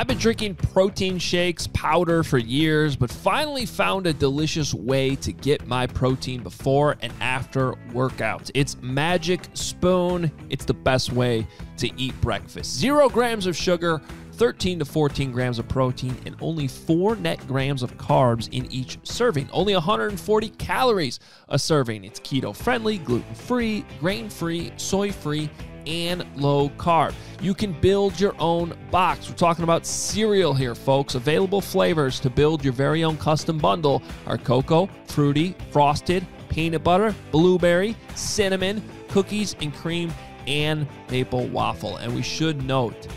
I've been drinking protein shakes, powder for years, but finally found a delicious way to get my protein before and after workouts. It's Magic Spoon. It's the best way to eat breakfast. 0 grams of sugar, 13 to 14 grams of protein, and only 4 net grams of carbs in each serving. Only 140 calories a serving. It's keto-friendly, gluten-free, grain-free, soy-free, and low carb. You can build your own box. We're talking about cereal here, folks. Available flavors to build your very own custom bundle are cocoa, fruity, frosted, peanut butter, blueberry, cinnamon, cookies and cream, and maple waffle. And we should note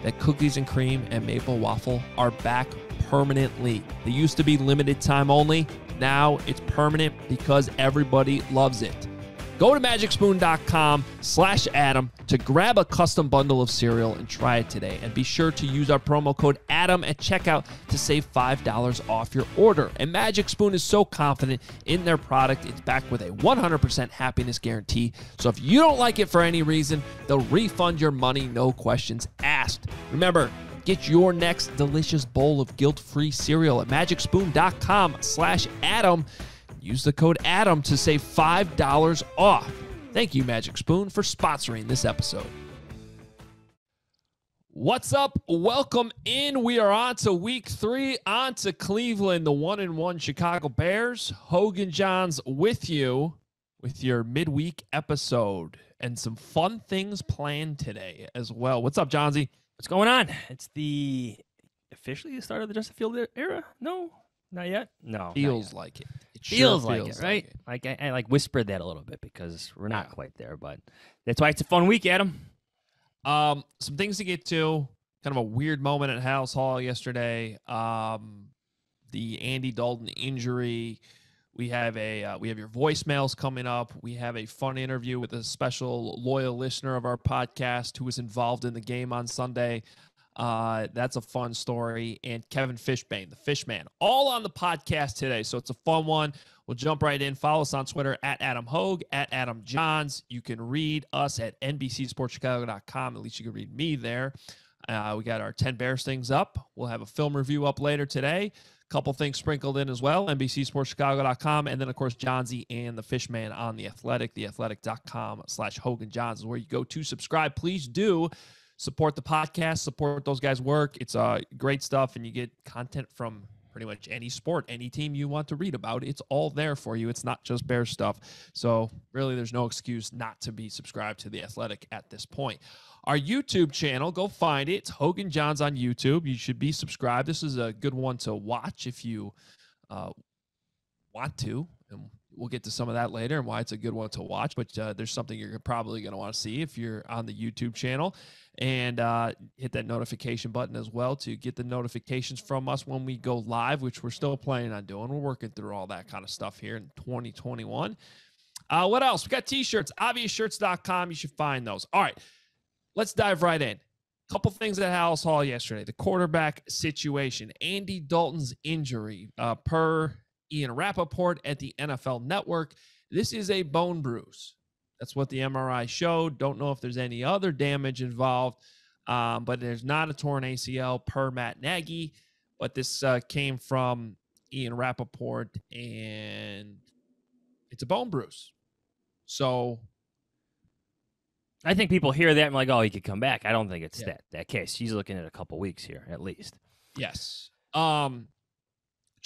that cookies and cream and maple waffle are back permanently. They used to be limited time only. Now it's permanent because everybody loves it. Go to magicspoon.com/Adam to grab a custom bundle of cereal and try it today. And be sure to use our promo code ADAM at checkout to save $5 off your order. And Magic Spoon is so confident in their product, it's backed with a 100% happiness guarantee. So if you don't like it for any reason, they'll refund your money, no questions asked. Remember, get your next delicious bowl of guilt-free cereal at magicspoon.com/Adam. Use the code ADAM to save $5 off. Thank you, Magic Spoon, for sponsoring this episode. What's up? Welcome in. We are on to week 3, on to Cleveland, the 1-1 Chicago Bears. Hoge Jahns with you with your midweek episode and some fun things planned today as well. What's up, Johnsy? What's going on? It's officially the start of the Justin Field era? No, not yet. No, feels like it. It feels sure like it, right? Like I whispered that a little bit because we're not quite there, but that's why it's a fun week, Adam. Some things to get to. Kind of a weird moment at House Hall yesterday. The Andy Dalton injury. We have your voicemails coming up. We have a fun interview with a special loyal listener of our podcast who was involved in the game on Sunday. That's a fun story. And Kevin Fishbane, the Fishman, all on the podcast today. So it's a fun one. We'll jump right in. Follow us on Twitter at Adam Hoge, at Adam Jahns. You can read us at NBCSportsChicago.com. At least you can read me there. We got our 10 Bears things up. We'll have a film review up later today. Couple things sprinkled in as well. NBCSportsChicago.com. And then, of course, Johnsy and the Fishman on The Athletic. TheAthletic.com/Hoge Jahns is where you go to subscribe. Please do support the podcast, support those guys' work. It's great stuff, and you get content from pretty much any sport, any team you want to read about. It's all there for you. It's not just Bears stuff. So really, there's no excuse not to be subscribed to The Athletic at this point. Our YouTube channel, go find it. It's Hoge Jahns on YouTube. You should be subscribed. This is a good one to watch if you want to. And we'll get to some of that later and why it's a good one to watch. But there's something you're probably going to want to see if you're on the YouTube channel. And hit that notification button as well to get the notifications from us when we go live, which we're still planning on doing. We're working through all that kind of stuff here in 2021. What else? We got T-shirts, obviousshirts.com. You should find those. All right, let's dive right in. Couple things at House Hall yesterday. The quarterback situation, Andy Dalton's injury, per Ian Rappaport at the NFL Network. This is a bone bruise. That's what the MRI showed. Don't know if there's any other damage involved, but there's not a torn ACL per Matt Nagy. But this came from Ian Rappaport, and it's a bone bruise. So I think people hear that and like, oh, he could come back. I don't think it's that case. He's looking at a couple weeks here at least. Yes. Did you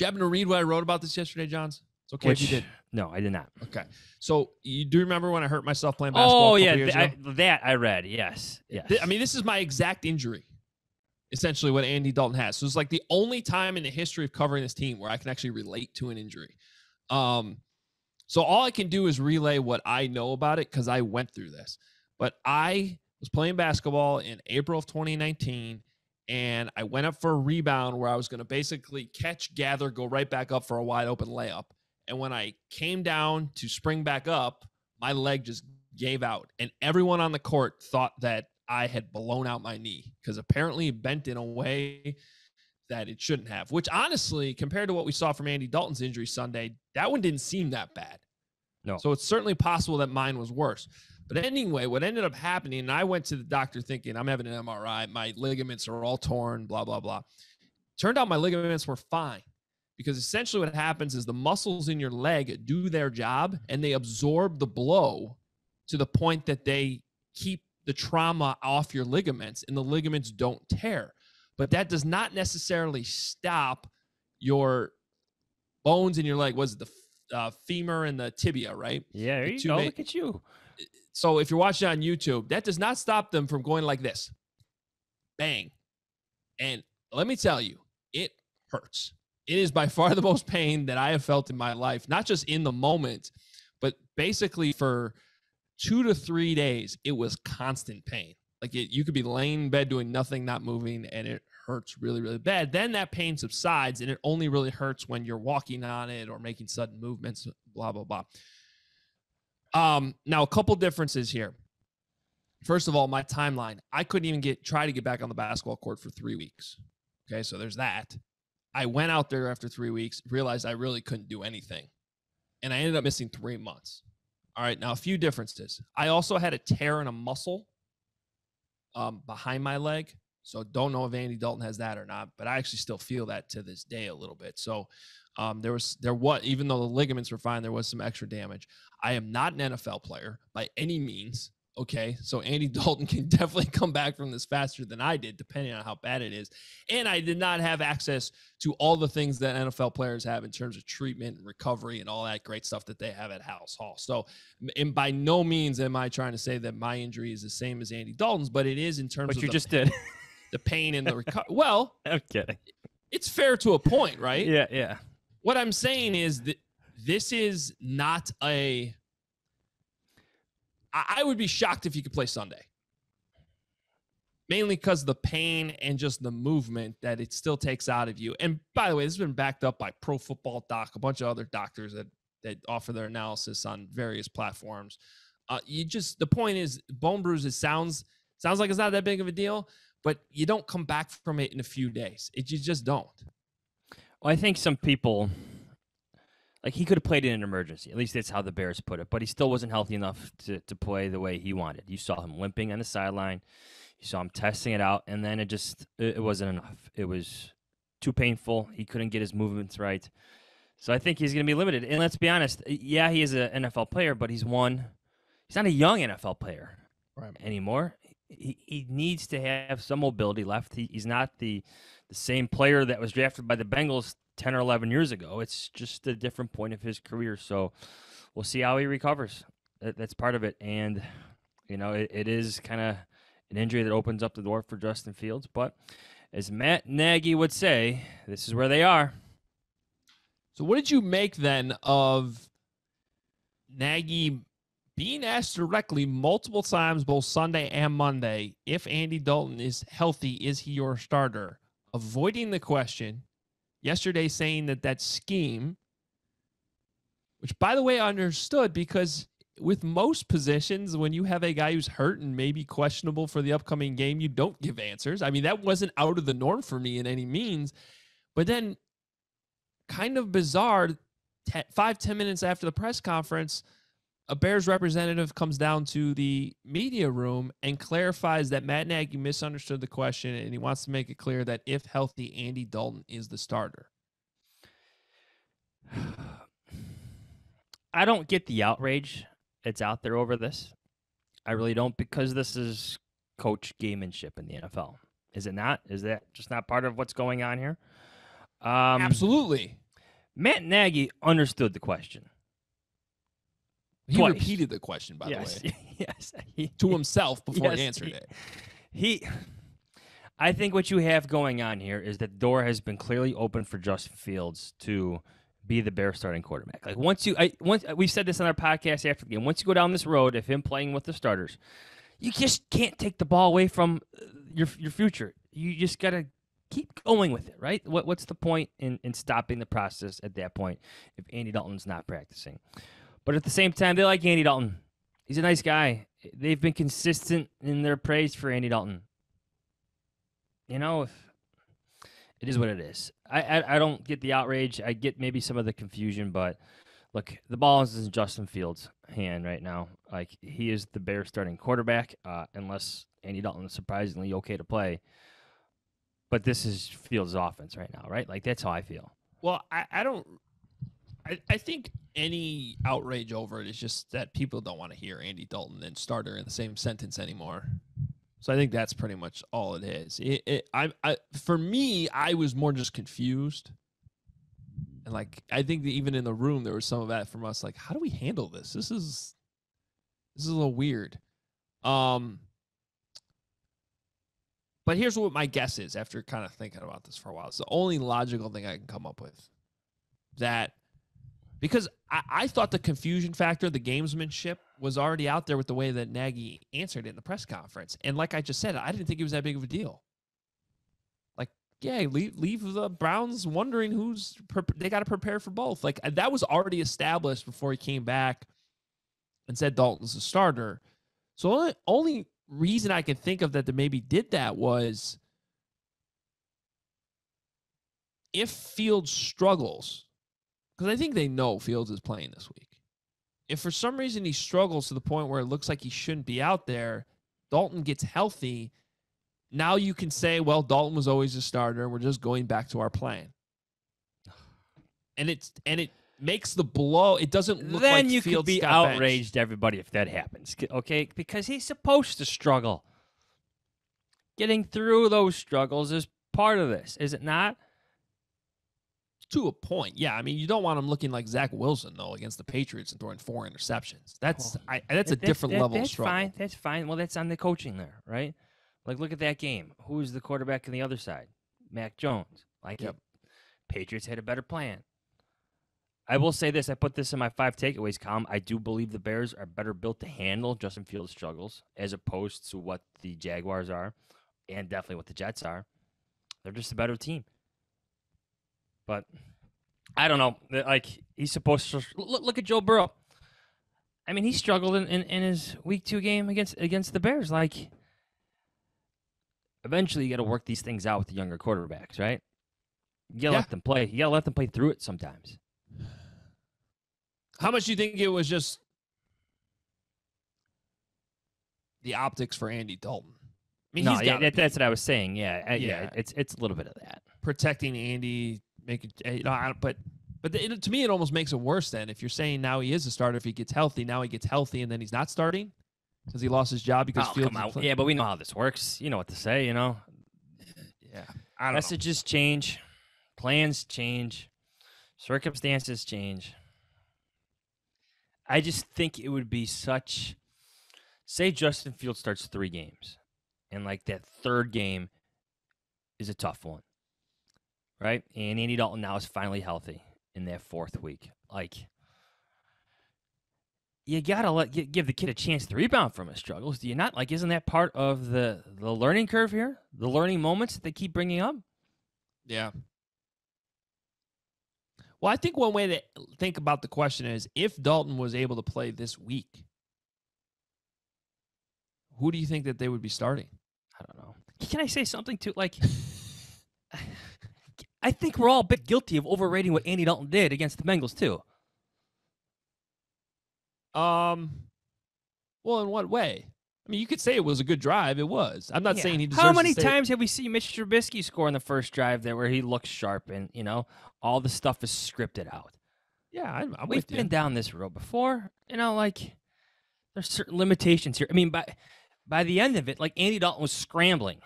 happen to read what I wrote about this yesterday, Johns? It's okay if you did. No, I did not. Okay. So you do remember when I hurt myself playing basketball a couple years ago? That I read, yes. I mean, this is my exact injury, essentially what Andy Dalton has. So it's like the only time in the history of covering this team where I can actually relate to an injury. So all I can do is relay what I know about it because I went through this. But I was playing basketball in April of 2019, and I went up for a rebound where I was going to basically catch, gather, go right back up for a wide open layup. And when I came down to spring back up, my leg just gave out. And everyone on the court thought that I had blown out my knee because apparently it bent in a way that it shouldn't have, which honestly, compared to what we saw from Andy Dalton's injury Sunday, that one didn't seem that bad. No. So it's certainly possible that mine was worse. But anyway, what ended up happening, and I went to the doctor thinking I'm having an MRI, my ligaments are all torn, blah, blah, blah. Turned out my ligaments were fine, because essentially what happens is the muscles in your leg do their job and they absorb the blow to the point that they keep the trauma off your ligaments and the ligaments don't tear. But that does not necessarily stop your bones in your leg. Was it the femur and the tibia, right? Yeah, there you go. Look at you. So if you're watching on YouTube, that does not stop them from going like this. Bang. And let me tell you, it hurts. It is by far the most pain that I have felt in my life, not just in the moment, but basically for 2 to 3 days, it was constant pain. Like you could be laying in bed doing nothing, not moving, and it hurts really, really bad. Then that pain subsides, and it only really hurts when you're walking on it or making sudden movements, blah, blah, blah. Now, a couple differences here. First of all, my timeline. I couldn't even try to get back on the basketball court for 3 weeks. Okay, so there's that. I went out there after 3 weeks, realized I really couldn't do anything, and I ended up missing 3 months. All right, now a few differences. I also had a tear in a muscle behind my leg, so don't know if Andy Dalton has that or not, but I actually still feel that to this day a little bit. So even though the ligaments were fine, there was some extra damage. I am not an NFL player by any means. Okay, so Andy Dalton can definitely come back from this faster than I did, depending on how bad it is. And I did not have access to all the things that NFL players have in terms of treatment and recovery and all that great stuff that they have at House Hall. So, and by no means am I trying to say that my injury is the same as Andy Dalton's, but it is in terms But of you just did. The pain and the recovery. Well, I'm kidding. It's fair to a point, right? Yeah, yeah. What I'm saying is that this is not a... I would be shocked if you could play Sunday. Mainly because of the pain and just the movement that it still takes out of you. And by the way, this has been backed up by Pro Football Doc, a bunch of other doctors that offer their analysis on various platforms. The point is, bone bruises sounds like it's not that big of a deal, but you don't come back from it in a few days. You just don't. Well, I think some people... Like, he could have played in an emergency. At least that's how the Bears put it. But he still wasn't healthy enough to play the way he wanted. You saw him limping on the sideline. You saw him testing it out. And then it wasn't enough. It was too painful. He couldn't get his movements right. So I think he's going to be limited. And let's be honest. Yeah, he is an NFL player, but he's not a young NFL player anymore. He needs to have some mobility left. He's not the same player that was drafted by the Bengals 10 or 11 years ago. It's just a different point of his career. So we'll see how he recovers. That's part of it. And, it is kind of an injury that opens up the door for Justin Fields. But as Matt Nagy would say, this is where they are. So what did you make then of Nagy being asked directly multiple times, both Sunday and Monday, if Andy Dalton is healthy, is he your starter? Avoiding the question. Yesterday saying that scheme, which, by the way, I understood, because with most positions, when you have a guy who's hurt and maybe questionable for the upcoming game, you don't give answers. I mean, that wasn't out of the norm for me in any means. But then kind of bizarre, 5-10 minutes after the press conference, a Bears representative comes down to the media room and clarifies that Matt Nagy misunderstood the question, and he wants to make it clear that if healthy, Andy Dalton is the starter. I don't get the outrage that's out there over this. I really don't, because this is coach gamemanship in the NFL. Is it not? Is that just not part of what's going on here? Absolutely. Matt Nagy understood the question. He Twice. repeated the question, by the way. Yes. To himself before he answered it. I think what you have going on here is that the door has been clearly open for Justin Fields to be the Bears starting quarterback. Like once we said this on our podcast after the game, once you go down this road of him playing with the starters, you just can't take the ball away from your future. You just got to keep going with it, right? What's the point in stopping the process at that point if Andy Dalton's not practicing? But at the same time, they like Andy Dalton. He's a nice guy. They've been consistent in their praise for Andy Dalton. It is what it is. I don't get the outrage. I get maybe some of the confusion, but look, the ball is in Justin Fields' hand right now. Like, he is the Bears starting quarterback, unless Andy Dalton is surprisingly okay to play. But this is Fields' offense right now, right? Like, that's how I feel. Well, I don't. I think any outrage over it is just that people don't want to hear Andy Dalton and starter in the same sentence anymore. So I think that's pretty much all it is. For me, I was more just confused. And like, I think that even in the room, there was some of that from us. Like, how do we handle this? This is a little weird. But here's what my guess is after kind of thinking about this for a while. It's the only logical thing I can come up with. That because I thought the confusion factor, the gamesmanship, was already out there with the way that Nagy answered it in the press conference. And like I just said, I didn't think it was that big of a deal. Like, yeah, leave the Browns wondering they got to prepare for both. Like, that was already established before he came back and said Dalton's the starter. So only reason I can think of that maybe did that was if Fields struggles, because I think they know Fields is playing this week. If for some reason he struggles to the point where it looks like he shouldn't be out there, Dalton gets healthy, now you can say, well, Dalton was always a starter, and we're just going back to our plan. And it makes the blow. It doesn't look then like you Fields could be got outraged, benched. everybody, if that happens, okay? Because he's supposed to struggle. Getting through those struggles is part of this, is it not? To a point, yeah. I mean, you don't want him looking like Zach Wilson, though, against the Patriots and throwing 4 interceptions. That's a different level of struggle. Fine. That's fine. Well, that's on the coaching there, right? Like, look at that game. Who's the quarterback on the other side? Mac Jones. Like, yep. Patriots had a better plan. I will say this. I put this in my 5 takeaways column. I do believe the Bears are better built to handle Justin Fields' struggles as opposed to what the Jaguars are and definitely what the Jets are. They're just a better team. But I don't know. Like, he's supposed to look at Joe Burrow. I mean, he struggled in his week 2 game against the Bears. Like, eventually you got to work these things out with the younger quarterbacks, right? You got to let them play. You got to let them play through it sometimes. How much do you think it was just the optics for Andy Dalton? I mean, that's what I was saying. Yeah, it's a little bit of that. Protecting Andy, but to me, it almost makes it worse then. If you're saying now he is a starter, if he gets healthy, and then he's not starting because he lost his job because Fields come out. Yeah, but we know how this works. You know what to say, you know? Yeah. I don't know. Messages change. Plans change. Circumstances change. I just think it would be say Justin Fields starts 3 games, and like that 3rd game is a tough one, right? And Andy Dalton now is finally healthy in that 4th week. Like, you gotta give the kid a chance to rebound from his struggles. Do you not? Like, isn't that part of the learning curve here? The learning moments that they keep bringing up? Yeah. Well, I think one way to think about the question is if Dalton was able to play this week, who do you think that they would be starting? I don't know. Can I say something too? Like, I think we're all a bit guilty of overrating what Andy Dalton did against the Bengals too. Well, in what way? I mean, you could say it was a good drive. It was. I'm not saying he deserves. How many times have we seen Mitch Trubisky score in the first drive there where he looks sharp and, all the stuff is scripted out? Yeah, I'm We've been down this road before. Like, there's certain limitations here. I mean, by the end of it, like, Andy Dalton was scrambling.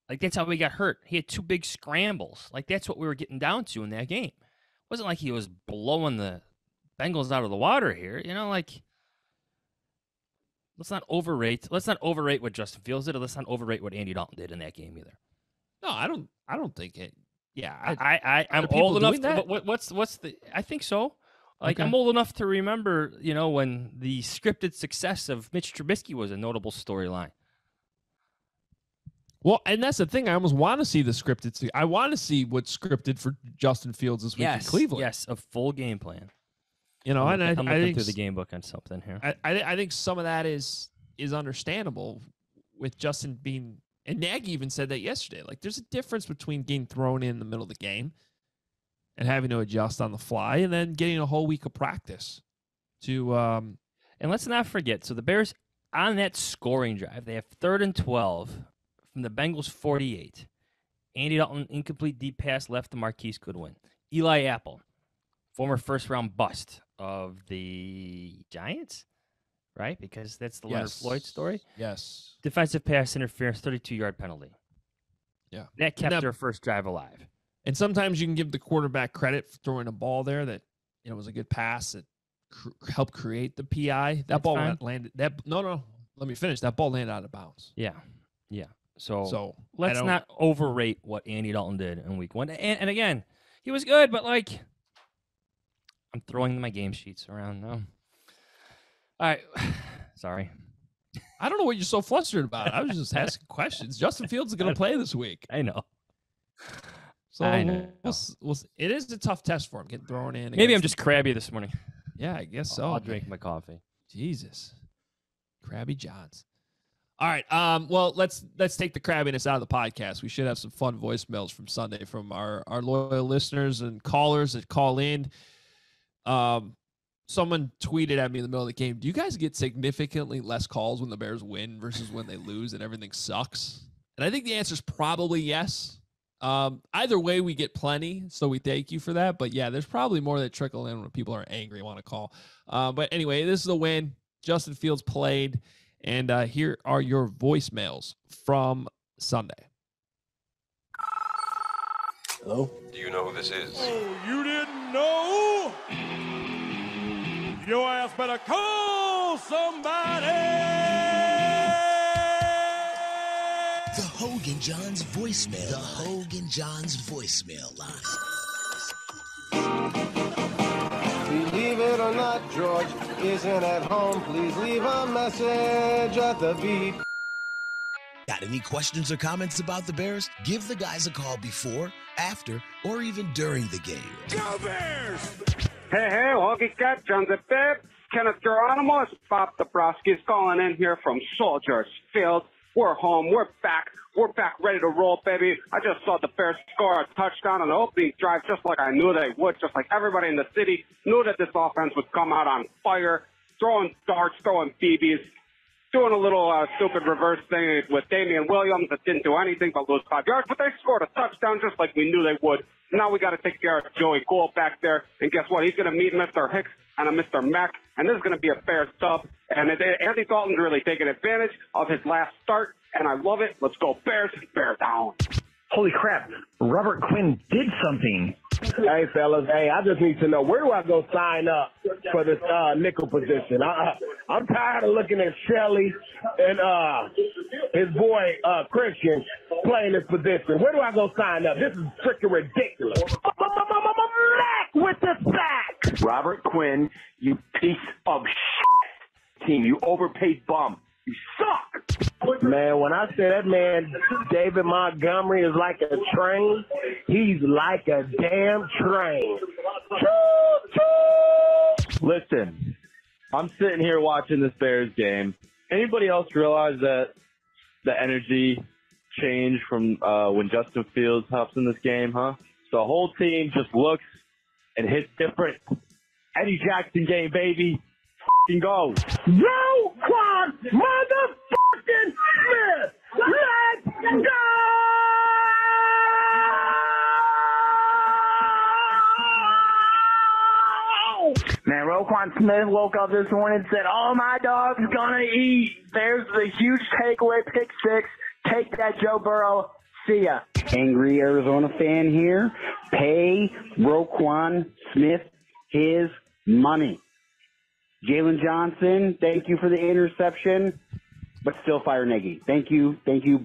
Like, that's how he got hurt. He had 2 big scrambles. Like, that's what we were getting down to in that game. It wasn't like he was blowing the Bengals out of the water here. Like, let's not overrate what Justin Fields did, or let's not overrate what Andy Dalton did in that game either. No, I don't think it. Yeah, I'm old enough. What's the? I think so. Like, okay. I'm old enough to remember, when the scripted success of Mitch Trubisky was a notable storyline. Well, and that's the thing. I almost want to see the scripted. I want to see what's scripted for Justin Fields this week in Cleveland. Yes, a full game plan. And I'm looking through the game book on something here. I think some of that is understandable with Justin being, and Nagy even said that yesterday. Like, there's a difference between getting thrown in the middle of the game and having to adjust on the fly, and then getting a whole week of practice to. And let's not forget, so the Bears on that scoring drive, they have 3rd and 12 from the Bengals 48. Andy Dalton, incomplete deep pass left to Marquise Goodwin. Eli Apple, former first-round bust of the Giants, right? Because that's the Leonard Floyd story. Yes. Defensive pass interference, 32-yard penalty. Yeah. That kept their first drive alive. And sometimes you can give the quarterback credit for throwing a ball there that was a good pass that helped create the PI. That ball landed. No. Let me finish. That ball landed out of bounds. Yeah. So let's not overrate what Andy Dalton did in week 1. And again, he was good, but like, I'm throwing my game sheets around now. All right. Sorry. I don't know what you're so flustered about. I was just asking questions. Justin Fields is going to play this week. I know. So I know. It is a tough test for him getting thrown in. Maybe I'm just crabby this morning. Yeah, I guess so. I'll drink my coffee. Jesus. Crabby Johns. All right. Well, let's take the crabbiness out of the podcast. We should have some fun voicemails from Sunday from our loyal listeners and callers that call in. Someone tweeted at me in the middle of the game, do you guys get significantly less calls when the Bears win versus when they lose and everything sucks? And I think the answer is probably yes. Either way, we get plenty, so we thank you for that. But yeah, there's probably more that trickle in when people are angry and want to call. But anyway, this is a win. Justin Fields played. And here are your voicemails from Sunday. Hello? Do you know who this is? Oh, you didn't know? Your ass better call somebody! The Hoge Jahns voicemail. The Hoge Jahns voicemail line. Believe it or not, George isn't at home. Please leave a message at the beep. Got any questions or comments about the Bears? Give the guys a call before, after, or even during the game. Go Bears! Hey, Hoge Jahns at Bib. Kenneth Geronimo, it's Bob Dabrowski's calling in here from Soldiers Field. We're home. We're back. We're back ready to roll, baby. I just saw the Bears score a touchdown on the opening drive just like I knew they would, just like everybody in the city knew that this offense would come out on fire, throwing darts, throwing BBs, doing a little stupid reverse thing with Damian Williams that didn't do anything but lose 5 yards, but they scored a touchdown just like we knew they would. Now we got to take care of Joey Gould back there, and guess what? He's going to meet Mr. Hicks and a Mr. Mack, and this is going to be a Bears dub. And Andy Dalton's really taking advantage of his last start, and I love it. Let's go Bears. Bear down. Holy crap, Robert Quinn did something. Hey, fellas, I just need to know, where do I go sign up for this nickel position? I'm tired of looking at Shelley and his boy Christian playing this position. Where do I go sign up? This is freaking ridiculous. Mac with the sack. Robert Quinn, you piece of shit team. You overpaid bum. You suck. Man, when I say that man, David Montgomery is like a train, he's like a damn train. Listen, I'm sitting here watching this Bears game. Anybody else realize that the energy changed from when Justin Fields hops in this game, huh? So the whole team just looks and hits different. Eddie Jackson game, baby. F***ing go. Roquan motherfucking Smith. Let's go! Man, Roquan Smith woke up this morning and said, "Oh, my dog's gonna eat." There's the huge takeaway, pick 6. Take that, Joe Burrow. See ya. Angry Arizona fan here. Pay Roquan Smith his money. Jalen Johnson, thank you for the interception, but still fire Nagy. Thank you,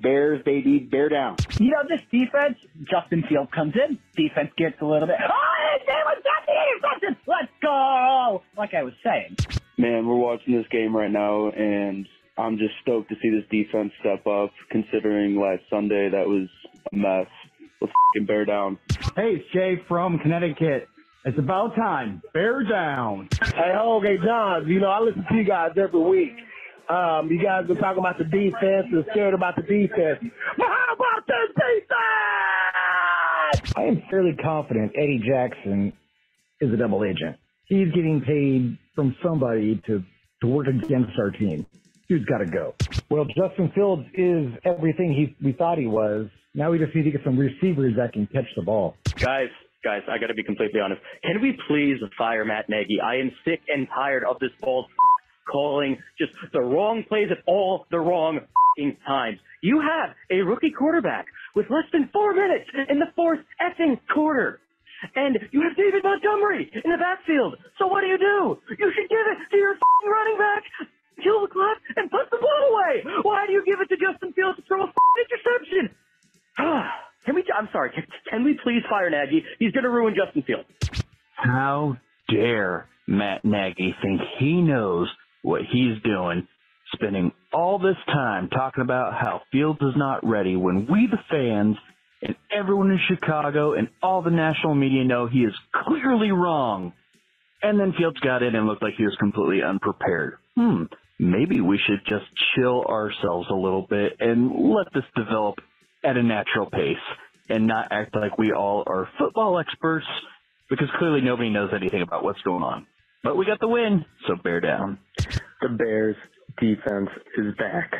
Bears, baby, bear down. You know, this defense, Justin Fields comes in, defense gets a little bit, oh, Jalen Johnson interception, let's go! Like I was saying. Man, we're watching this game right now, and I'm just stoked to see this defense step up, considering last Sunday that was a mess. Let's f***ing bear down. Hey, it's Jay from Connecticut. It's about time. Bear down. Hey, Hoge Jahns, you know, I listen to you guys every week. You guys been talking about the defense and scared about the defense. But how about this I am fairly confident Eddie Jackson is a double agent. He's getting paid from somebody to work against our team. Dude's got to go. Well, Justin Fields is everything we thought he was. Now we just need to get some receivers that can catch the ball. Guys, I got to be completely honest. Can we please fire Matt Nagy? I am sick and tired of this ball calling just the wrong plays at all the wrong times. You have a rookie quarterback with less than 4 minutes in the fourth effing quarter. And you have David Montgomery in the backfield. So what do? You should give it to your running back, kill the clock, and put the ball away. Why do you give it to Justin Fields to throw a interception? Can we please fire Nagy? He's going to ruin Justin Fields. How dare Matt Nagy think he knows what he's doing, spending all this time talking about how Fields is not ready when we, the fans, and everyone in Chicago and all the national media know he is clearly wrong. And then Fields got in and looked like he was completely unprepared. Maybe we should just chill ourselves a little bit and let this develop at a natural pace and not act like we all are football experts, because clearly nobody knows anything about what's going on. But we got the win, so bear down. The Bears defense is back.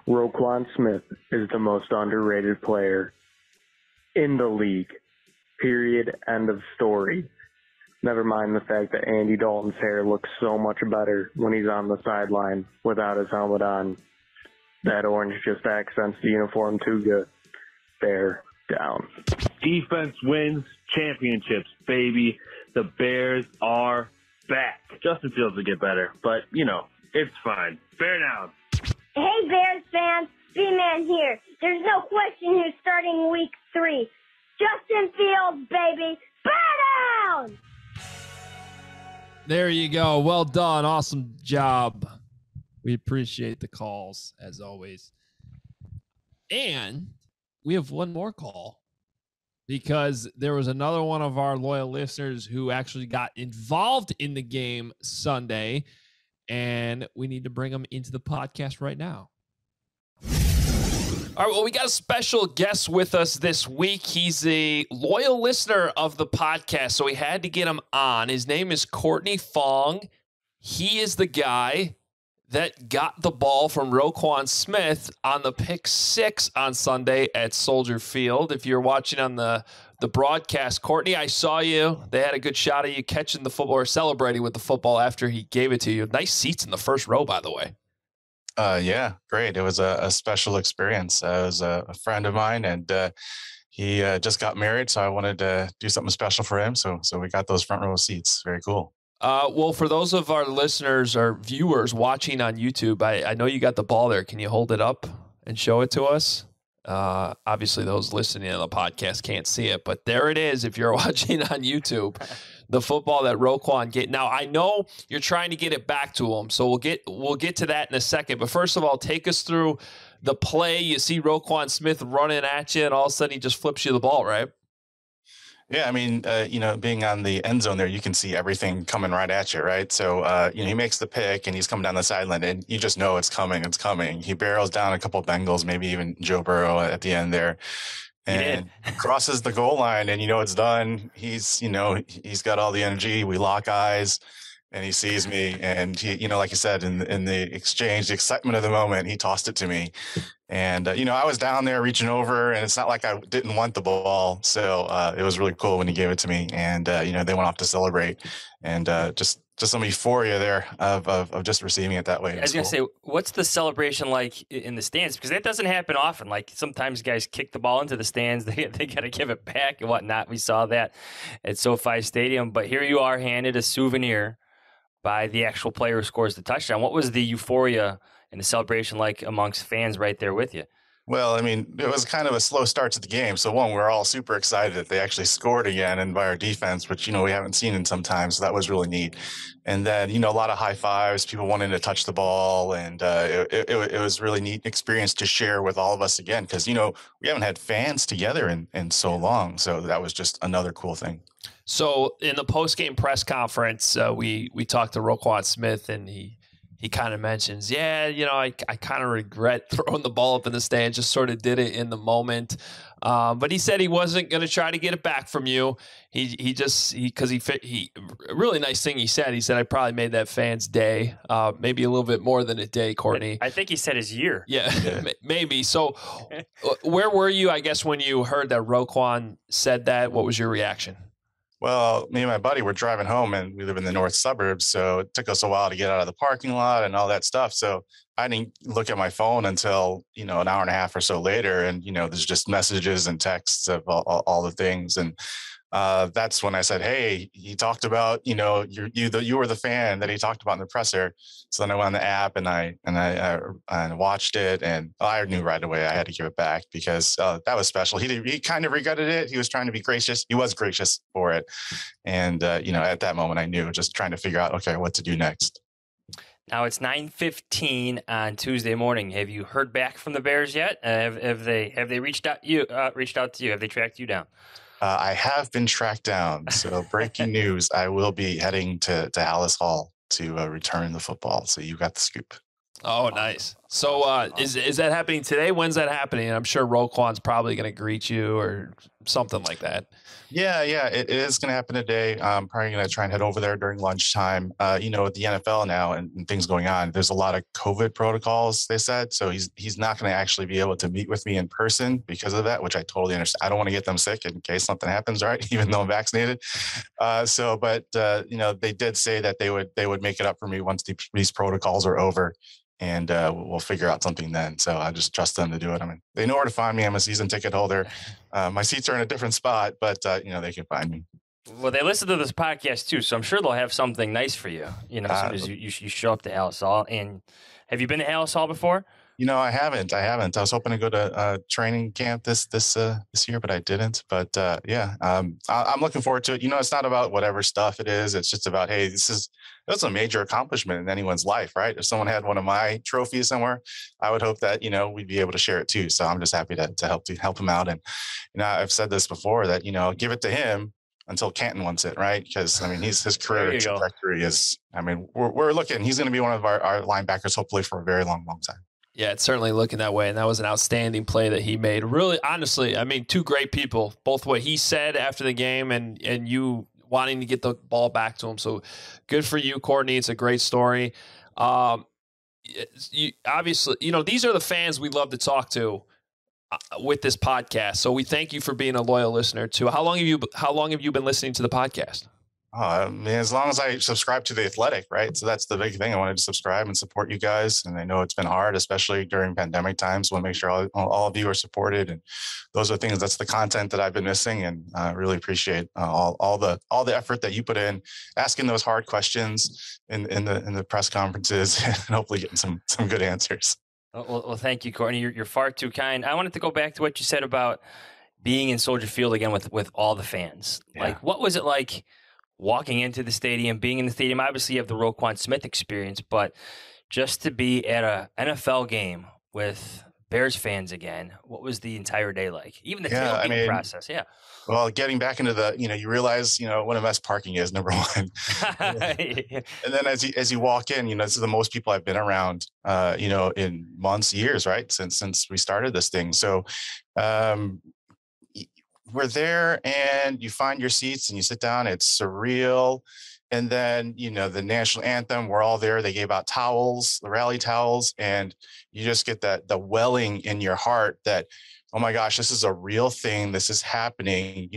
Roquan Smith is the most underrated player in the league. Period. End of story. Never mind the fact that Andy Dalton's hair looks so much better when he's on the sideline without his helmet on. That orange just accents the uniform too good. Bear down. Defense wins championships, baby. The Bears are back. Justin Fields will get better, but, it's fine. Bear down. Hey, Bears fans. B-Man here. There's no question who's starting week 3. Justin Fields, baby. Bear down! There you go. Well done. Awesome job. We appreciate the calls, as always. And we have one more call, because there was another one of our loyal listeners who actually got involved in the game Sunday, and we need to bring him into the podcast right now. All right, well, we got a special guest with us this week. He's a loyal listener of the podcast, so we had to get him on. His name is Courtney Fong. He is the guy that got the ball from Roquan Smith on the pick 6 on Sunday at Soldier Field. If you're watching on the broadcast, Courtney, I saw you. They had a good shot of you catching the football or celebrating with the football after he gave it to you. Nice seats in the first row, by the way. Yeah, great. It was a special experience. It was a friend of mine, and he just got married, so I wanted to do something special for him. So we got those front row seats. Very cool. Well, for those of our listeners or viewers watching on YouTube, I know you got the ball there. Can you hold it up and show it to us? Obviously, those listening on the podcast can't see it, but there it is. If you're watching on YouTube, the football that Roquan get. Now, I know you're trying to get it back to him, so we'll get to that in a second. But first of all, take us through the play. You see Roquan Smith running at you, and all of a sudden he just flips you the ball, right? Yeah, I mean, being on the end zone there, you can see everything coming right at you, right? So, he makes the pick and he's coming down the sideline, and you just know it's coming. He barrels down a couple Bengals, maybe even Joe Burrow at the end there, and crosses the goal line, and it's done. He's got all the energy. We lock eyes, and he sees me, and he, like you said, in the exchange, the excitement of the moment, he tossed it to me. And, I was down there reaching over, and it's not like I didn't want the ball. So it was really cool when he gave it to me. And, they went off to celebrate, and just some euphoria there of just receiving it that way. I was going to say, what's the celebration like in the stands? Because that doesn't happen often. Like, sometimes guys kick the ball into the stands. They got to give it back and whatnot. We saw that at SoFi Stadium. But here you are handed a souvenir by the actual player who scores the touchdown. What was the euphoria and the celebration like amongst fans right there with you? Well, I mean, it was kind of a slow start to the game. So one, we're all super excited that they actually scored again, and by our defense, which, we haven't seen in some time. So that was really neat. And then, a lot of high fives, people wanting to touch the ball. And it was really neat experience to share with all of us again, because, we haven't had fans together in so long. So that was just another cool thing. So in the post-game press conference, we talked to Roquan Smith, and he he kind of mentions, yeah, I kind of regret throwing the ball up in the stand, just sort of did it in the moment. But he said he wasn't going to try to get it back from you. He really nice thing he said. He said, I probably made that fan's day, maybe a little bit more than a day, Courtney. I think he said his year. Yeah. Maybe. So where were you, I guess, when you heard that Roquan said that? What was your reaction? Well, me and my buddy were driving home, and we live in the north suburbs, so it took us a while to get out of the parking lot and all that stuff. So I didn't look at my phone until, an hour and a half or so later. And, there's just messages and texts of all the things. And that's when I said, hey, he talked about, you were the fan that he talked about in the presser. So then I went on the app and I watched it, and I knew right away I had to give it back because that was special. He kind of regretted it. He was trying to be gracious. He was gracious for it. And, at that moment I knew, just trying to figure out, okay, what to do next. Now it's 9:15 on Tuesday morning. Have you heard back from the Bears yet? Have they reached out to you? Have they tracked you down? I have been tracked down. So breaking news, I will be heading to Alice Hall to return the football. So you got the scoop. Oh, nice. So is that happening today? When's that happening? I'm sure Roquan's probably going to greet you or something like that. Yeah, it is going to happen today. I'm probably going to try and head over there during lunchtime. With the NFL now and things going on, there's a lot of COVID protocols, they said. So he's not going to actually be able to meet with me in person because of that, which I totally understand. I don't want to get them sick in case something happens, right? Even though I'm vaccinated. They did say that they would make it up for me once these protocols are over. And we'll figure out something then. So I just trust them to do it. I mean, they know where to find me. I'm a season ticket holder. My seats are in a different spot, but they can find me. Well, they listen to this podcast too, so I'm sure they'll have something nice for you. As soon as you show up to Alice Hall. And have you been to Alice Hall before? I haven't. I was hoping to go to training camp this year, but I didn't. But I'm looking forward to it. It's not about whatever stuff it is. It's just about, hey, that's a major accomplishment in anyone's life, right? If someone had one of my trophies somewhere, I would hope that we'd be able to share it too. So I'm just happy to help him out. And I've said this before that give it to him until Canton wants it, right? Because his career trajectory is. We're looking. He's going to be one of our linebackers, hopefully for a very long time. Yeah, it's certainly looking that way. And that was an outstanding play that he made. Really, honestly, two great people, both what he said after the game and you wanting to get the ball back to him. So good for you, Courtney. It's a great story. Obviously, these are the fans we love to talk to with this podcast. So we thank you for being a loyal listener too. How long have you been listening to the podcast? As long as I subscribe to The Athletic, right? So that's the big thing. I wanted to subscribe and support you guys. And I know it's been hard, especially during pandemic times. I want to make sure all of you are supported. And those are things, that's the content that I've been missing. And I really appreciate all the effort that you put in, asking those hard questions in the press conferences and hopefully getting some good answers. Well, thank you, Courtney. You're far too kind. I wanted to go back to what you said about being in Soldier Field again with all the fans. Yeah. Like, what was it like walking into the stadium, being in the stadium? Obviously, you have the Roquan Smith experience, but just to be at a NFL game with Bears fans again, what was the entire day like? Even the tailgating process, yeah. Well, getting back into you realize, what a mess parking is, number one. And then as you walk in, this is the most people I've been around, in months, years, right? Since we started this thing. So, we're there and you find your seats and you sit down. It's surreal. And then, the national anthem, we're all there. They gave out towels, the rally towels, and you just get the welling in your heart that, oh my gosh, this is a real thing. This is happening.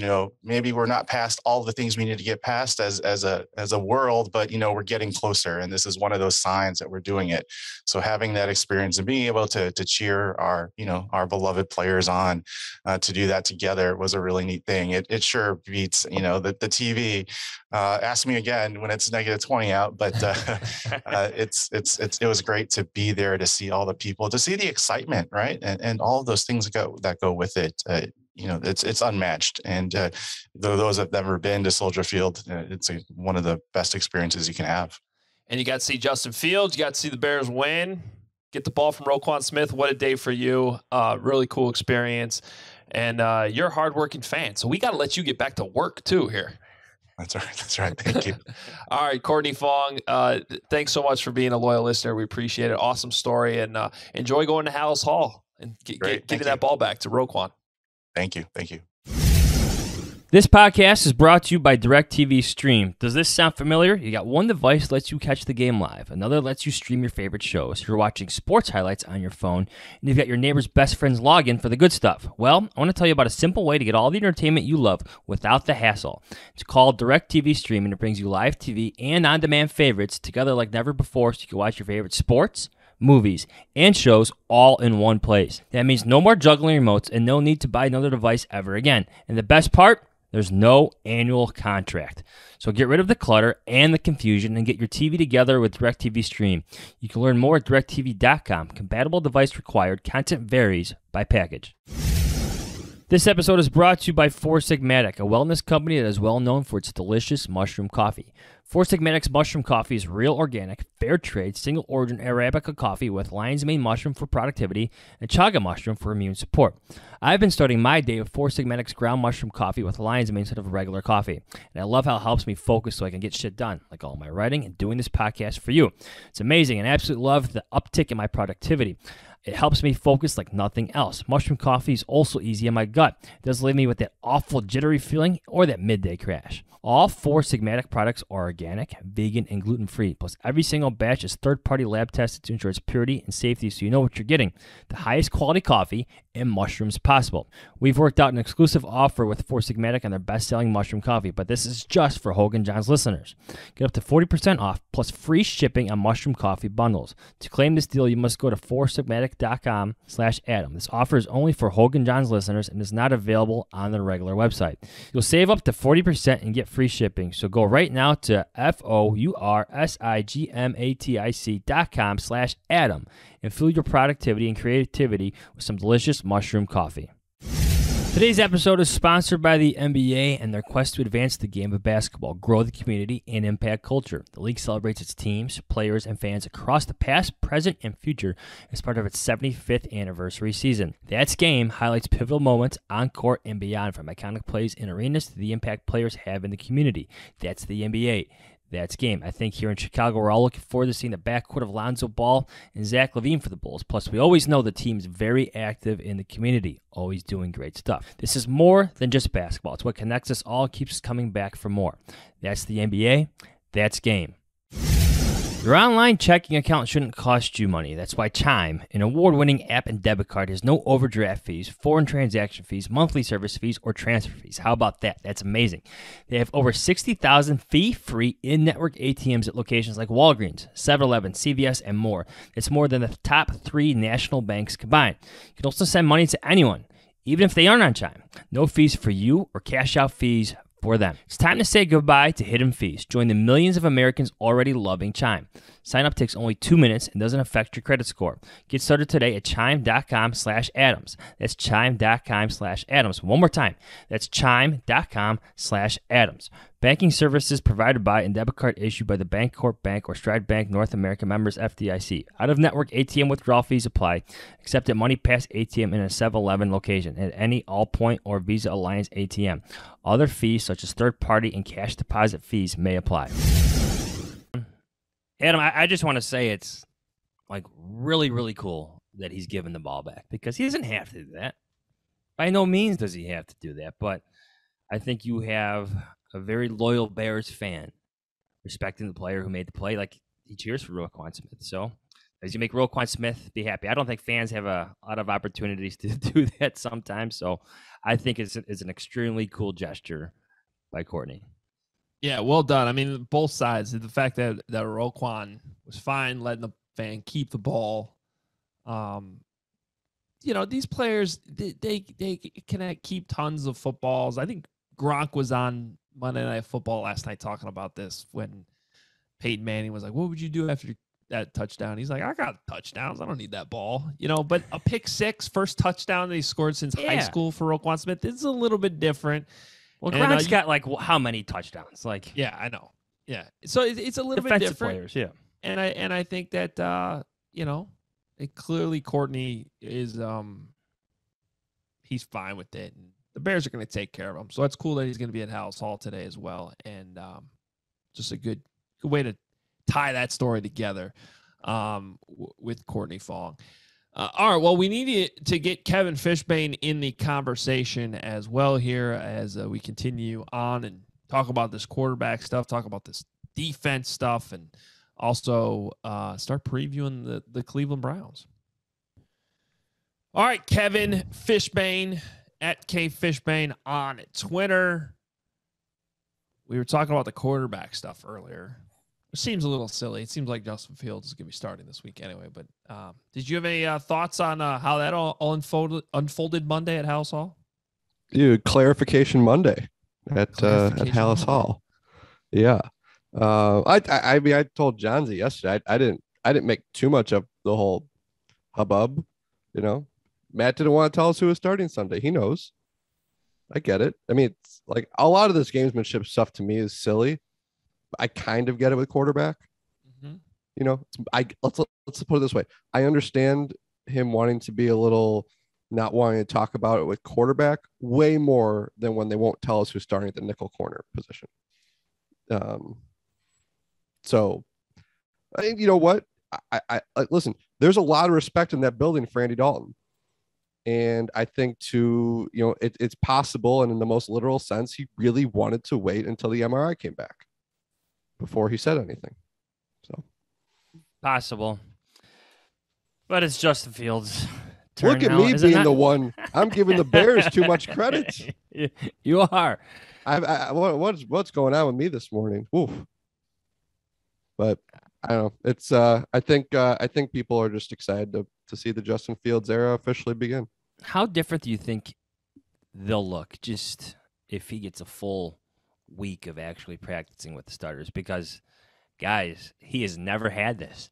Maybe we're not past all the things we need to get past as a world, but we're getting closer. And this is one of those signs that we're doing it. So having that experience and being able to cheer our beloved players on to do that together was a really neat thing. It sure beats, the TV. Ask me again when it's -20 out, but it was great to be there, to see all the people, to see the excitement, right? And all of those things that go with it. It's unmatched. And those that have never been to Soldier Field, it's one of the best experiences you can have. And you got to see Justin Fields. You got to see the Bears win. Get the ball from Roquan Smith. What a day for you. Really cool experience. And you're a hardworking fan. So we got to let you get back to work too here. That's right. That's right. Thank you. All right, Courtney Fong, thanks so much for being a loyal listener. We appreciate it. Awesome story, and enjoy going to Hallis Hall and giving that ball back to Roquan. Thank you. Thank you. This podcast is brought to you by DIRECTV Stream. Does this sound familiar? You got one device that lets you catch the game live. Another lets you stream your favorite shows. You're watching sports highlights on your phone, and you've got your neighbor's best friend's login for the good stuff. Well, I want to tell you about a simple way to get all the entertainment you love without the hassle. It's called DIRECTV Stream, and it brings you live TV and on-demand favorites together like never before, so you can watch your favorite sports, movies, and shows all in one place. That means no more juggling remotes and no need to buy another device ever again. And the best part? There's no annual contract. So get rid of the clutter and the confusion and get your TV together with DIRECTV Stream. You can learn more at DIRECTV.com. Compatible device required. Content varies by package. This episode is brought to you by Four Sigmatic, a wellness company that is well known for its delicious mushroom coffee. Four Sigmatic's mushroom coffee is real organic, fair trade, single origin Arabica coffee with lion's mane mushroom for productivity and chaga mushroom for immune support. I've been starting my day with Four Sigmatic's ground mushroom coffee with lion's mane instead of regular coffee. And I love how it helps me focus so I can get shit done, like all my writing and doing this podcast for you. It's amazing, and I absolutely love the uptick in my productivity. It helps me focus like nothing else. Mushroom coffee is also easy on my gut. It doesn't leave me with that awful jittery feeling or that midday crash. All Four Sigmatic products are organic, vegan, and gluten-free. Plus, every single batch is third-party lab tested to ensure its purity and safety so you know what you're getting. The highest quality coffee and mushrooms possible. We've worked out an exclusive offer with Four Sigmatic on their best-selling mushroom coffee, but this is just for Hoge Jahns listeners. Get up to 40% off plus free shipping on mushroom coffee bundles. To claim this deal, you must go to foursigmatic.com/Adam. This offer is only for Hoge Jahns listeners and is not available on their regular website. You'll save up to 40% and get free shipping. So go right now to foursigmatic.com/Adam and fuel your productivity and creativity with some delicious mushroom coffee. Today's episode is sponsored by the NBA and their quest to advance the game of basketball, grow the community, and impact culture. The league celebrates its teams, players, and fans across the past, present, and future as part of its 75th anniversary season. That's Game highlights pivotal moments on court and beyond, from iconic plays in arenas to the impact players have in the community. That's the NBA. That's Game. I think here in Chicago, we're all looking forward to seeing the backcourt of Lonzo Ball and Zach LaVine for the Bulls. Plus, we always know the team's very active in the community, always doing great stuff. This is more than just basketball. It's what connects us all, keeps us coming back for more. That's the NBA. That's Game. Your online checking account shouldn't cost you money. That's why Chime, an award-winning app and debit card, has no overdraft fees, foreign transaction fees, monthly service fees, or transfer fees. How about that? That's amazing. They have over 60,000 fee-free in-network ATMs at locations like Walgreens, 7-Eleven, CVS, and more. It's more than the top 3 national banks combined. You can also send money to anyone, even if they aren't on Chime. No fees for you or cash-out fees for them. It's time to say goodbye to hidden fees. Join the millions of Americans already loving Chime. Sign up takes only 2 minutes and doesn't affect your credit score. Get started today at chime.com/Adams. That's chime.com/Adams. One more time. That's chime.com/Adams. Banking services provided by and debit card issued by the Bancorp Bank or Stride Bank North America, members FDIC. Out-of-network ATM withdrawal fees apply, except at MoneyPass ATM in a 7-Eleven location, at any Allpoint or Visa Alliance ATM. Other fees, such as third-party and cash deposit fees, may apply. Adam, I just want to say it's like really, really cool that he's given the ball back, because he doesn't have to do that. By no means does he have to do that, but I think you have a very loyal Bears fan respecting the player who made the play. Like, he cheers for Roquan Smith. So as you make Roquan Smith be happy. I don't think fans have a lot of opportunities to do that sometimes. So I think it's an extremely cool gesture by Courtney. Yeah, well done. I mean, both sides. The fact that Roquan was fine letting the fan keep the ball. These players, they can keep tons of footballs. I think Gronk was on Monday Night Football last night talking about this when Peyton Manning was like, what would you do after that touchdown? He's like, I got touchdowns. I don't need that ball. But a pick six, first touchdown that he scored since high school for Roquan Smith is a little bit different. Well, Gronk's got like how many touchdowns? Like, yeah, I know. Yeah. So it's a little bit different. Players, yeah. And I think that, clearly Courtney is, he's fine with it. And the Bears are going to take care of him. So it's cool that he's going to be at Hallis Hall today as well. And just a good way to tie that story together with Courtney Fong. All right, well, we need to get Kevin Fishbane in the conversation as well here as we continue on and talk about this quarterback stuff, talk about this defense stuff, and also start previewing the Cleveland Browns. All right, Kevin Fishbane at KFishbane on Twitter. We were talking about the quarterback stuff earlier. It seems a little silly. It seems like Justin Fields is going to be starting this week anyway. But did you have any thoughts on how that all unfolded Monday at Hallis Hall? Dude, clarification Monday at Hallis Hall. Yeah. I mean, I told Johnsy yesterday. I didn't make too much of the whole hubbub. You know, Matt didn't want to tell us who was starting Sunday. He knows. I get it. I mean, it's like a lot of this gamesmanship stuff to me is silly. I kind of get it with quarterback. Mm-hmm. You know, let's put it this way. I understand him wanting to be a little not wanting to talk about it with quarterback way more than when they won't tell us who's starting at the nickel corner position. So I think, you know what? I listen, there's a lot of respect in that building for Andy Dalton. And I think it's possible. And in the most literal sense, he really wanted to wait until the MRI came back before he said anything. So possible, but it's Justin Fields. Look at me being the one. I'm giving the Bears too much credit. You are. What's going on with me this morning? Oof. But I don't know. It's I think people are just excited to see the Justin Fields era officially begin. How different do you think they'll look just if he gets a full week of actually practicing with the starters? Because, guys, he has never had this.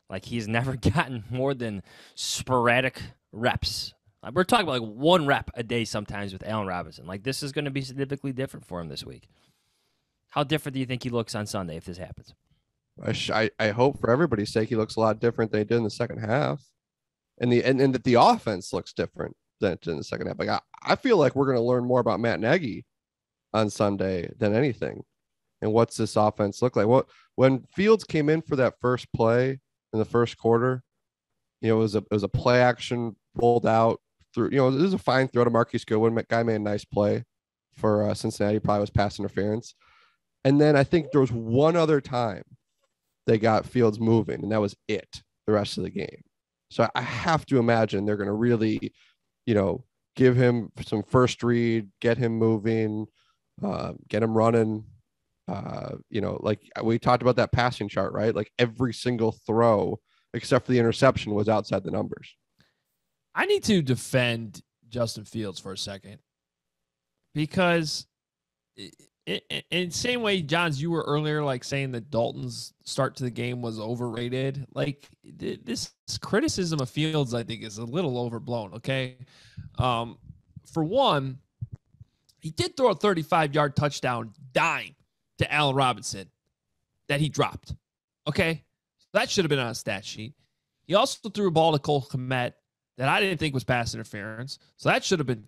Like, he's never gotten more than sporadic reps. We're talking about like 1 rep a day sometimes with Allen Robinson. Like, this is going to be significantly different for him this week. How different do you think he looks on Sunday if this happens? I hope for everybody's sake he looks a lot different than he did in the second half. And that the offense looks different than it did in the second half. Like, I feel like we're going to learn more about Matt Nagy on Sunday than anything. And what's this offense look like? When Fields came in for that first play in the first quarter, you know, it was a play action rolled out through, you know, this is a fine throw to Marquise Goodwin. Guy made a nice play for Cincinnati, probably was pass interference. And then I think there was one other time they got Fields moving, and that was it the rest of the game. So I have to imagine they're going to really, you know, give him some first read, get him moving, get him running. You know, like we talked about that passing chart, right? Like every single throw except for the interception was outside the numbers. I need to defend Justin Fields for a second because in the same way, Johns, you were earlier like saying that Dalton's start to the game was overrated. Like this criticism of Fields, I think, is a little overblown. Okay. For one, he did throw a 35-yard touchdown dime to Allen Robinson that he dropped. Okay. That should have been on a stat sheet. He also threw a ball to Cole Kmet that I didn't think was pass interference. So that should have been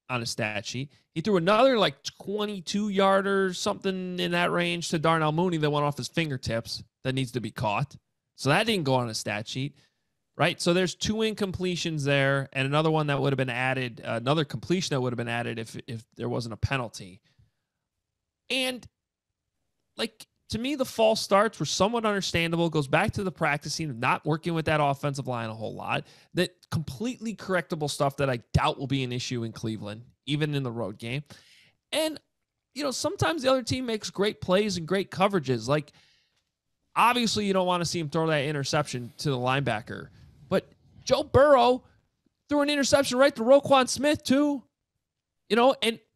on a stat sheet. He threw another like 22-yarder, something in that range to Darnell Mooney that went off his fingertips that needs to be caught. So that didn't go on a stat sheet, right? So there's 2 incompletions there and another one that would have been added, another completion that would have been added if there wasn't a penalty. And like, to me, the false starts were somewhat understandable. It goes back to the practicing of not working with that offensive line a whole lot. That completely correctable stuff that I doubt will be an issue in Cleveland, even in the road game. And, you know, sometimes the other team makes great plays and great coverages. Like, obviously, you don't want to see him throw that interception to the linebacker. But Joe Burrow threw an interception right to Roquan Smith, too. You know,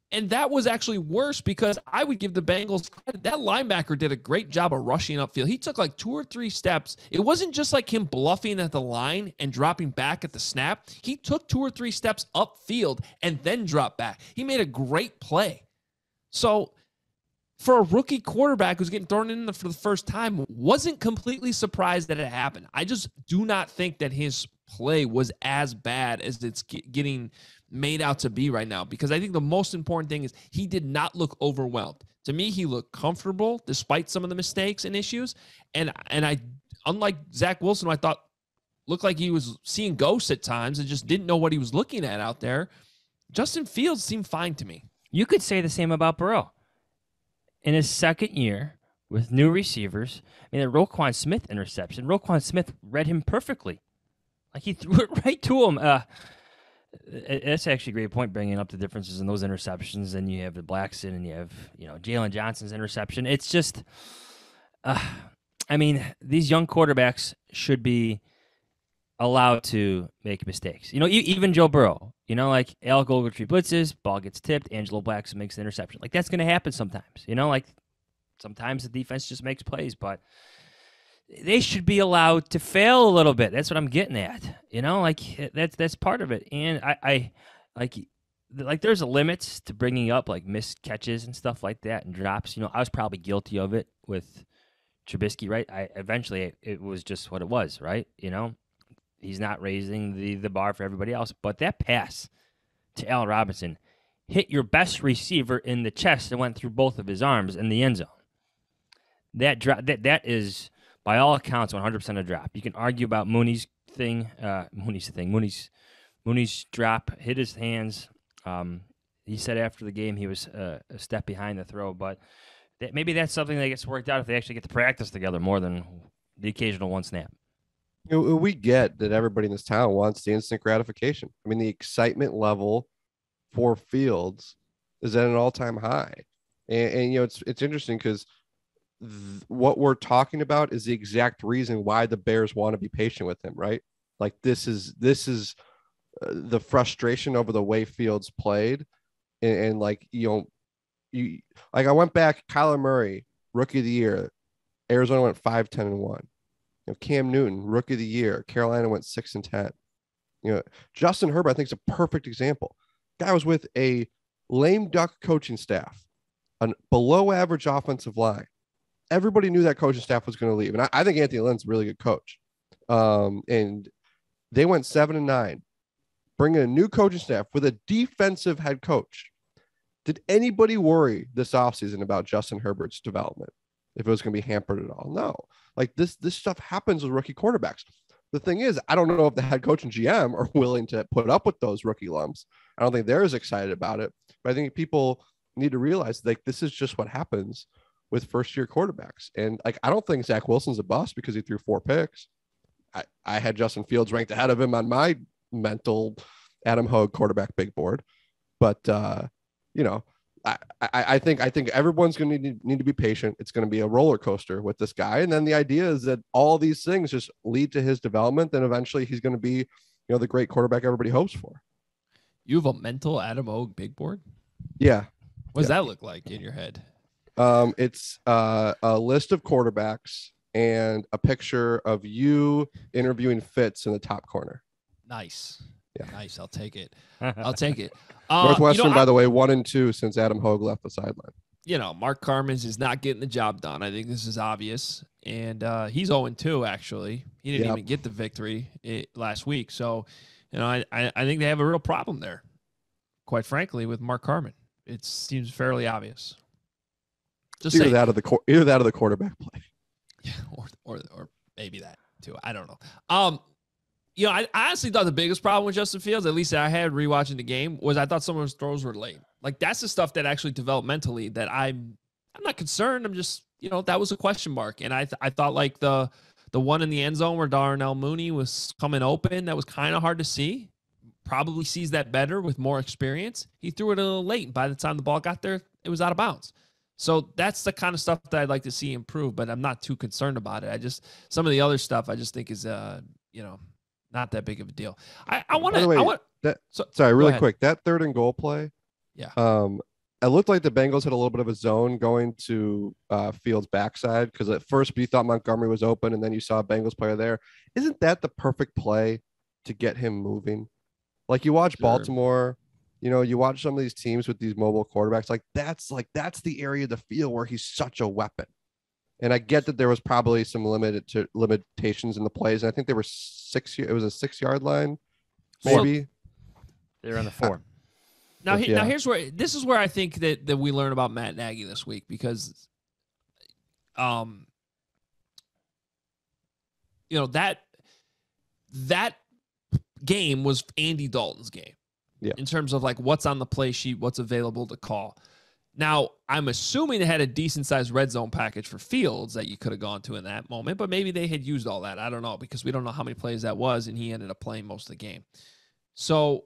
and that was actually worse because I would give the Bengals credit. That linebacker did a great job of rushing upfield. He took like 2 or 3 steps. It wasn't just like him bluffing at the line and dropping back at the snap. He took 2 or 3 steps upfield and then dropped back. He made a great play. So for a rookie quarterback who's getting thrown in for the first time, wasn't completely surprised that it happened. I just do not think that his play was as bad as it's getting made out to be right now, because I think the most important thing is he did not look overwhelmed. To me, he looked comfortable despite some of the mistakes and issues. And I, unlike Zach Wilson, who I thought looked like he was seeing ghosts at times and just didn't know what he was looking at out there, Justin Fields seemed fine to me. You could say the same about Burrow. In his second year with new receivers, I mean, the Roquan Smith interception, Roquan Smith read him perfectly. Like, he threw it right to him. That's actually a great point, bringing up the differences in those interceptions. And you have the Blackson and you have, Jalen Johnson's interception. It's just, I mean, these young quarterbacks should be allowed to make mistakes. Even Joe Burrow, like Alec Ogletree blitzes, ball gets tipped, Angelo Blackson makes the interception. Like, that's going to happen sometimes. Like, sometimes the defense just makes plays, but they should be allowed to fail a little bit. That's what I'm getting at. Like, that's part of it. And I like there's a limits to bringing up like missed catches and stuff like that and drops. I was probably guilty of it with Trubisky, right? Eventually it was just what it was, right? He's not raising the bar for everybody else. But that pass to Allen Robinson hit your best receiver in the chest and went through both of his arms in the end zone. That is, by all accounts, 100% a drop. You can argue about Mooney's drop hit his hands. He said after the game he was a step behind the throw, but maybe that's something that gets worked out if they actually get to practice together more than the occasional one snap. We get that everybody in this town wants the instant gratification. I mean, the excitement level for Fields is at an all-time high. And it's interesting because what we're talking about is the exact reason why the Bears want to be patient with him, right? Like, this is the frustration over the way Fields played. And like, I went back, Kyler Murray, rookie of the year, Arizona went 5-10-1. Cam Newton, rookie of the year, Carolina went 6-10. Justin Herbert, I think, is a perfect example. Guy was with a lame duck coaching staff, a below average offensive line. Everybody knew that coaching staff was going to leave. And I think Anthony Lynn's a really good coach. And they went 7-9, bringing a new coaching staff with a defensive head coach. Did anybody worry this offseason about Justin Herbert's development? If it was going to be hampered at all? No. Like, this stuff happens with rookie quarterbacks. The thing is, I don't know if the head coach and GM are willing to put up with those rookie lumps. I don't think they're as excited about it. But I think people need to realize, like, this is just what happens with first-year quarterbacks. And, like, I don't think Zach Wilson's a bust because he threw 4 picks. I had Justin Fields ranked ahead of him on my mental Adam Hoge quarterback big board. But, I think everyone's going to need to be patient. It's going to be a roller coaster with this guy. And then the idea is that all these things just lead to his development. And eventually he's going to be, the great quarterback everybody hopes for. You have a mental Adam Hoge big board? Yeah. What does that look like in your head? It's a list of quarterbacks and a picture of you interviewing Fitz in the top corner. Nice. Yeah. Nice. I'll take it. I'll take it. Northwestern, by the way, 1-2 since Adam Hoge left the sideline. Mark Carmen's is not getting the job done. I think this is obvious. And he's 0-2, actually. He didn't even get the victory last week. So, I think they have a real problem there, quite frankly, with Mark Carmen. It seems fairly obvious. Just either that or the quarterback play. Yeah, or maybe that too. I don't know. I honestly thought the biggest problem with Justin Fields, at least I had rewatching the game, was I thought some of his throws were late. Like, that's the stuff that actually developmentally that I'm not concerned. I'm just, that was a question mark. And I thought like the one in the end zone where Darnell Mooney was coming open, that was kind of hard to see. Probably sees that better with more experience. He threw it a little late. By the time the ball got there, it was out of bounds. So that's the kind of stuff that I'd like to see improve, but I'm not too concerned about it. Some of the other stuff I just think is, not that big of a deal. Sorry, really quick. That 3rd and goal play. Yeah. It looked like the Bengals had a little bit of a zone going to Fields' backside because at first you thought Montgomery was open and then you saw a Bengals player there. Isn't that the perfect play to get him moving? Like, you watch Baltimore, you watch some of these teams with these mobile quarterbacks. That's the area of the field where he's such a weapon. And I get that there was probably some limitations in the plays. And I think they were 6. It was a 6-yard line, maybe. They're on the 4. Now here's where this is where I think that we learn about Matt Nagy this week because, that game was Andy Dalton's game. Yeah. In terms of like what's on the play sheet, what's available to call. Now, I'm assuming they had a decent-sized red zone package for Fields that you could have gone to in that moment, but maybe they had used all that. I don't know because we don't know how many plays that was, and he ended up playing most of the game. So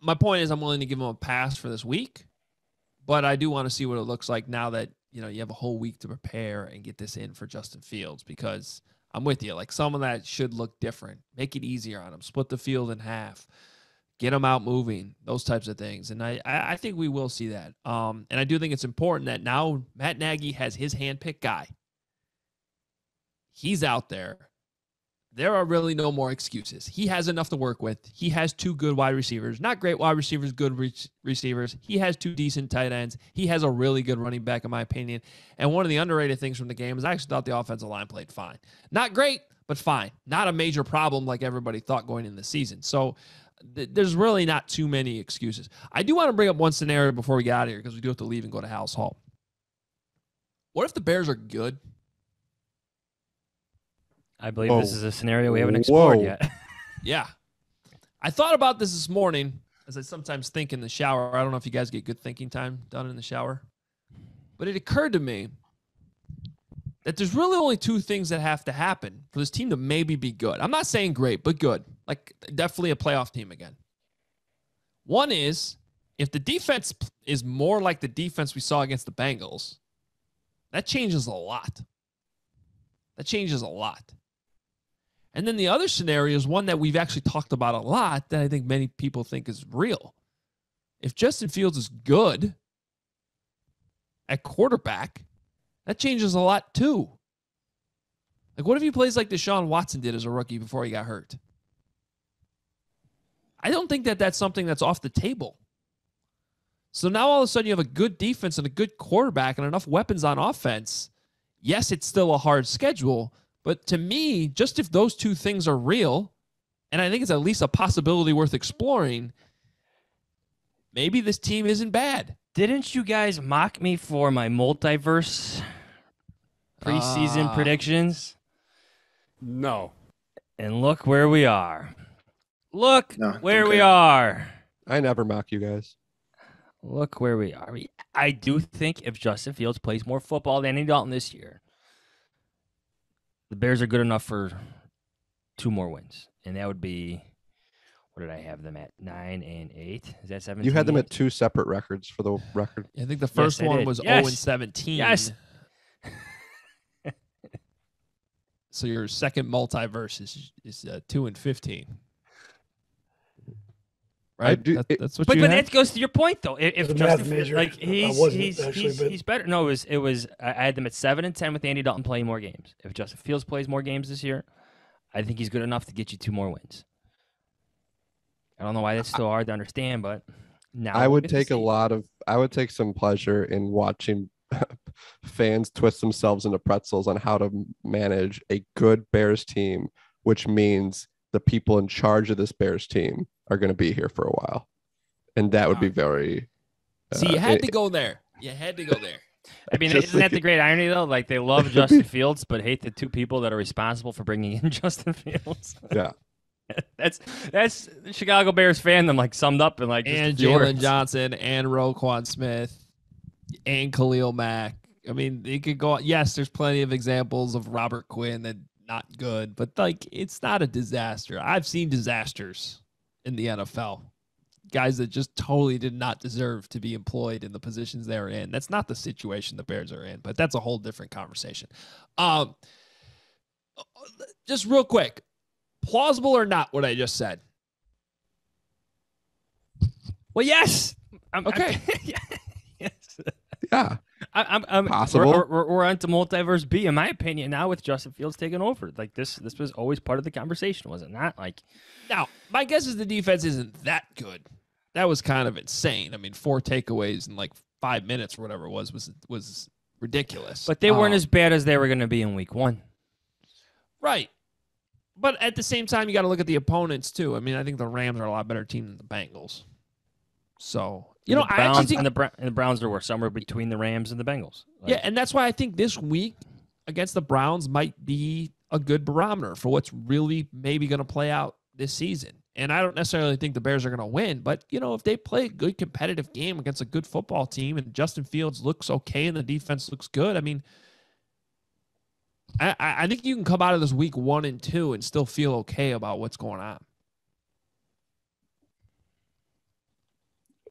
my point is I'm willing to give him a pass for this week, but I do want to see what it looks like now that you have a whole week to prepare and get this in for Justin Fields because I'm with you. Like some of that should look different. Make it easier on him. Split the field in half. Get them out moving, those types of things. And I think we will see that. And I do think it's important that now Matt Nagy has his handpicked guy. He's out there. There are really no more excuses. He has enough to work with. He has 2 good wide receivers. Not great wide receivers, good receivers. He has 2 decent tight ends. He has a really good running back, in my opinion. And one of the underrated things from the game is I actually thought the offensive line played fine. Not great, but fine. Not a major problem like everybody thought going into the season. So there's really not too many excuses. I do want to bring up one scenario before we get out of here because we do have to leave and go to House Hall. What if the Bears are good? I believe this is a scenario we haven't explored yet. Yeah. I thought about this morning, as I sometimes think in the shower. I don't know if you guys get good thinking time done in the shower. But it occurred to me that there's really only 2 things that have to happen for this team to maybe be good. I'm not saying great, but good. Like, definitely a playoff team again. One is, if the defense is more like the defense we saw against the Bengals, that changes a lot. That changes a lot. And then the other scenario is one that we've actually talked about a lot that I think many people think is real. If Justin Fields is good at quarterback, that changes a lot too. Like, what if he plays like Deshaun Watson did as a rookie before he got hurt? I don't think that that's something that's off the table. So now all of a sudden you have a good defense and a good quarterback and enough weapons on offense. Yes, it's still a hard schedule, but to me, just if those 2 things are real, and I think it's at least a possibility worth exploring, maybe this team isn't bad. Didn't you guys mock me for my multiverse preseason predictions? No. And look where we are. Look where we are. I never mock you guys. Look where we are. I do think if Justin Fields plays more football than Andy Dalton this year, the Bears are good enough for 2 more wins. And that would be, what did I have them at? 9 and 8? Is that 17? You had them at 2 separate records for the record. I think the first one was 0 and 17. Yes. So your second multiverse is 2 and 15. Right? That's what but you but had? that goes to your point though. If Justin, major. like Actually, he's better. No, it was I had them at 7 and 10 with Andy Dalton playing more games. If Justin Fields plays more games this year, I think he's good enough to get you 2 more wins. I don't know why that's so hard to understand, but now I would take some pleasure in watching fans twist themselves into pretzels on how to manage a good Bears team, which means the people in charge of this Bears team are going to be here for a while. And that would be very... See, you had to go there. You had to go there. I mean, isn't that the great irony, though? Like, they love Justin Fields, but hate the 2 people that are responsible for bringing in Justin Fields. Yeah. That's the Chicago Bears fandom, like, summed up in, like, just And Jalen Johnson and Roquan Smith and Khalil Mack. I mean, it could go on. Yes, there's plenty of examples of Robert Quinn that not good, but, like, it's not a disaster. I've seen disasters in the NFL. Guys that just totally did not deserve to be employed in the positions they were in. That's not the situation the Bears are in, but that's a whole different conversation. Just real quick, plausible or not what I just said? Well, yes. Okay. Yes. Yeah. I'm possible. We're on to multiverse B, in my opinion, now with Justin Fields taking over. Like this was always part of the conversation, was it not? Like, now my guess is the defense isn't that good. That was kind of insane. I mean, 4 takeaways in like 5 minutes or whatever it was ridiculous. But they weren't as bad as they were going to be in week 1. Right. But at the same time, you got to look at the opponents too. I mean, I think the Rams are a lot better team than the Bengals. So, you know, I actually think the Browns are somewhere between the Rams and the Bengals. Yeah, and that's why I think this week against the Browns might be a good barometer for what's really maybe going to play out this season. And I don't necessarily think the Bears are going to win, but, you know, if they play a good competitive game against a good football team and Justin Fields looks okay and the defense looks good, I mean, I think you can come out of this week 1 and 2 and still feel okay about what's going on.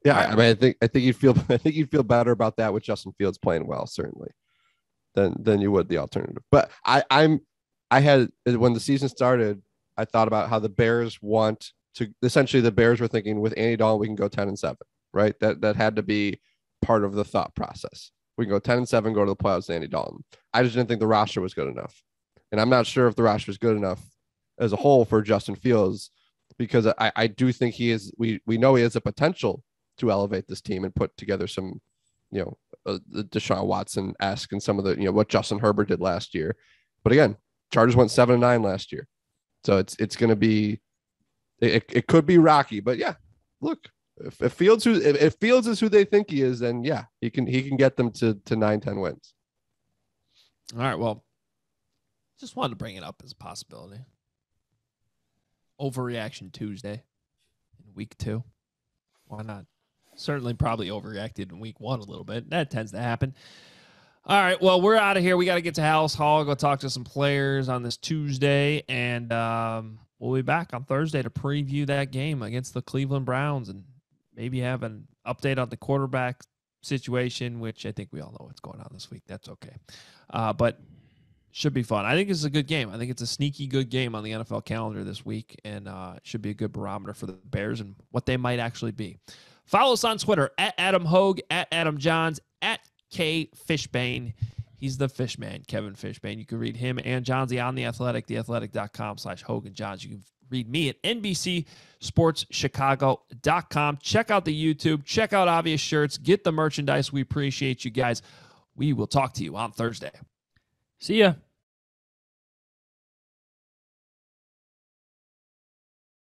Yeah, I mean, I think you'd feel better about that with Justin Fields playing well, certainly, than you would the alternative. But I had, when the season started, I thought about how the Bears want to. Essentially, the Bears were thinking with Andy Dalton we can go 10-7, right? That had to be part of the thought process. We can go 10-7, go to the playoffs with Andy Dalton. I just didn't think the roster was good enough, and I'm not sure if the roster is good enough as a whole for Justin Fields, because I do think he is. We know he has the potential to elevate this team and put together some, you know, the Deshaun Watson-esque and some of the, you know, what Justin Herbert did last year. But again, Chargers went 7-9 last year. So it's going to be, it could be rocky, but yeah, look, if Fields is who they think he is, then yeah, he can get them to 9-10 wins. All right. Well, just wanted to bring it up as a possibility. Overreaction Tuesday in week 2. Why not? Certainly probably overreacted in week 1 a little bit. That tends to happen. All right, well, we're out of here. We got to get to House Hall, go talk to some players on this Tuesday, and we'll be back on Thursday to preview that game against the Cleveland Browns and maybe have an update on the quarterback situation, which I think we all know what's going on this week. That's okay. But should be fun. I think it's a good game. I think it's a sneaky good game on the NFL calendar this week, and it should be a good barometer for the Bears and what they might actually be. Follow us on Twitter, at Adam Hoge, at Adam Jahns, at K Fishbane. He's the Fishman, Kevin Fishbane. You can read him and Johnsy on The Athletic, theathletic.com/Hoge and Jahns. You can read me at NBCSportsChicago.com. Check out the YouTube. Check out Obvious Shirts. Get the merchandise. We appreciate you guys. We will talk to you on Thursday. See ya.